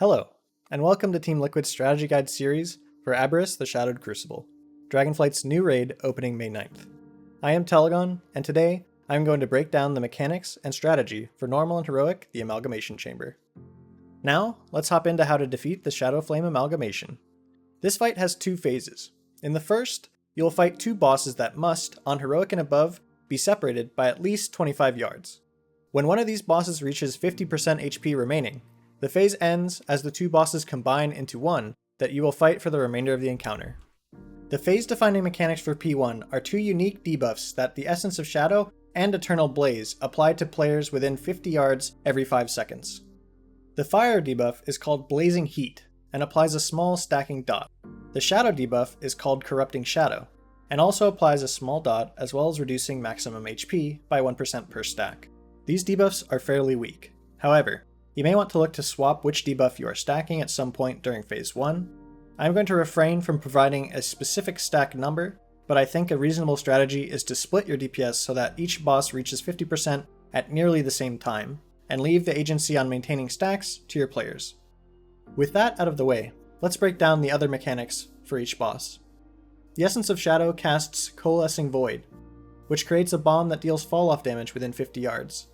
Hello, and welcome to Team Liquid's strategy guide series for Aberrus the Shadowed Crucible, Dragonflight's new raid opening May 9th. I am Telegon, and today I am going to break down the mechanics and strategy for normal and heroic the Amalgamation Chamber. Now, let's hop into how to defeat the Shadow Flame Amalgamation. This fight has two phases. In the first, you will fight two bosses that must, on heroic and above, be separated by at least 25 yards. When one of these bosses reaches 50% HP remaining, the phase ends as the two bosses combine into one that you will fight for the remainder of the encounter. The phase-defining mechanics for P1 are two unique debuffs that the Essence of Shadow and Eternal Blaze apply to players within 50 yards every 5 seconds. The fire debuff is called Blazing Heat and applies a small stacking dot. The shadow debuff is called Corrupting Shadow and also applies a small dot as well as reducing maximum HP by 1% per stack. These debuffs are fairly weak. However, you may want to look to swap which debuff you are stacking at some point during phase 1. I'm going to refrain from providing a specific stack number, but I think a reasonable strategy is to split your DPS so that each boss reaches 50% at nearly the same time, and leave the agency on maintaining stacks to your players. With that out of the way, let's break down the other mechanics for each boss. The Essence of Shadow casts Coalescing Void, which creates a bomb that deals fall-off damage within 50 yards.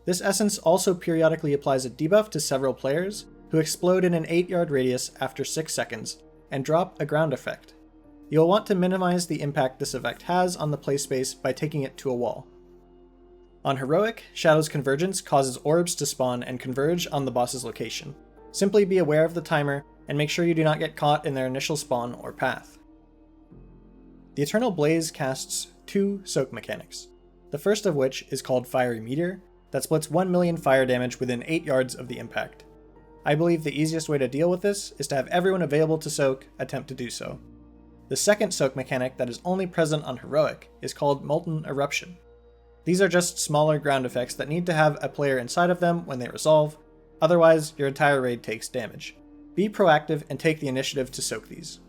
This essence also periodically applies a debuff to several players who explode in an 8-yard radius after 6 seconds and drop a ground effect. You'll want to minimize the impact this effect has on the play space by taking it to a wall. On Heroic, Shadow's Convergence causes orbs to spawn and converge on the boss's location. Simply be aware of the timer and make sure you do not get caught in their initial spawn or path. The Eternal Blaze casts two soak mechanics, the first of which is called Fiery Meteor, that splits 1 million fire damage within 8 yards of the impact. I believe the easiest way to deal with this is to have everyone available to soak attempt to do so. The second soak mechanic that is only present on Heroic is called Molten Eruption. These are just smaller ground effects that need to have a player inside of them when they resolve, otherwise your entire raid takes damage. Be proactive and take the initiative to soak these.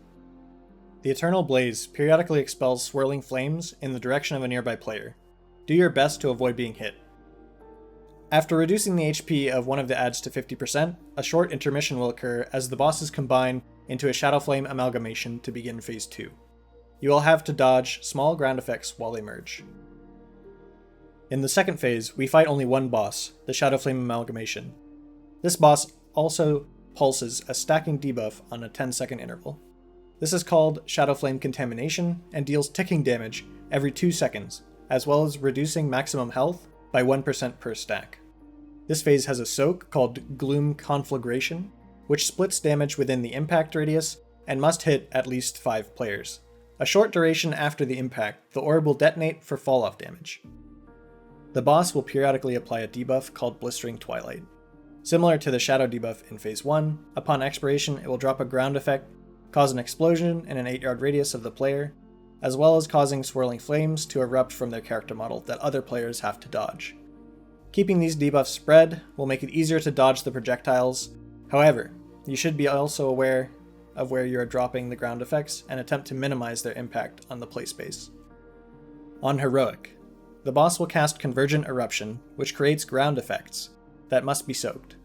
The Eternal Blaze periodically expels Swirling Flames in the direction of a nearby player. Do your best to avoid being hit. After reducing the HP of one of the adds to 50%, a short intermission will occur as the bosses combine into a Shadow Flame Amalgamation to begin phase 2. You will have to dodge small ground effects while they merge. In the second phase, we fight only one boss, the Shadow Flame Amalgamation. This boss also pulses a stacking debuff on a 10-second interval. This is called Shadow Flame Contamination and deals ticking damage every 2 seconds, as well as reducing maximum health by 1% per stack. This phase has a soak called Gloom Conflagration, which splits damage within the impact radius and must hit at least 5 players. A short duration after the impact, the orb will detonate for fall-off damage. The boss will periodically apply a debuff called Blistering Twilight. Similar to the Shadow debuff in phase 1, upon expiration it will drop a ground effect, cause an explosion in an 8-yard radius of the player, as well as causing Swirling Flames to erupt from their character model that other players have to dodge. Keeping these debuffs spread will make it easier to dodge the projectiles. However, you should be also aware of where you are dropping the ground effects and attempt to minimize their impact on the play space. On Heroic, the boss will cast Convergent Eruption, which creates ground effects that must be soaked.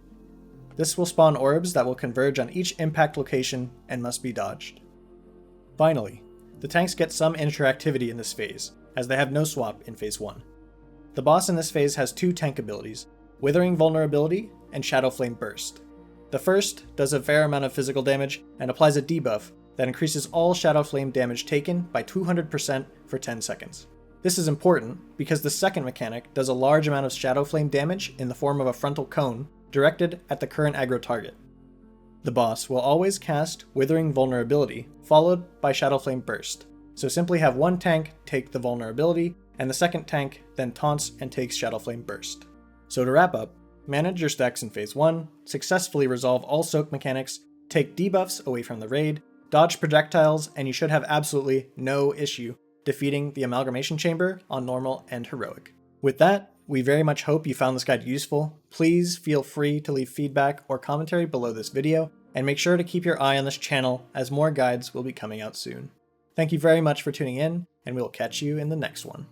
This will spawn orbs that will converge on each impact location and must be dodged. Finally, the tanks get some interactivity in this phase, as they have no swap in phase 1. The boss in this phase has two tank abilities, Withering Vulnerability and Shadow Flame Burst. The first does a fair amount of physical damage and applies a debuff that increases all Shadow Flame damage taken by 200% for 10 seconds. This is important because the second mechanic does a large amount of Shadow Flame damage in the form of a frontal cone directed at the current aggro target. The boss will always cast Withering Vulnerability, followed by Shadow Flame Burst, so simply have one tank take the vulnerability, and the second tank then taunts and takes Shadow Flame Burst. So to wrap up, manage your stacks in phase 1, successfully resolve all soak mechanics, take debuffs away from the raid, dodge projectiles, and you should have absolutely no issue defeating the Amalgamation Chamber on normal and heroic. With that, we very much hope you found this guide useful. Please feel free to leave feedback or commentary below this video, and make sure to keep your eye on this channel as more guides will be coming out soon. Thank you very much for tuning in, and we will catch you in the next one.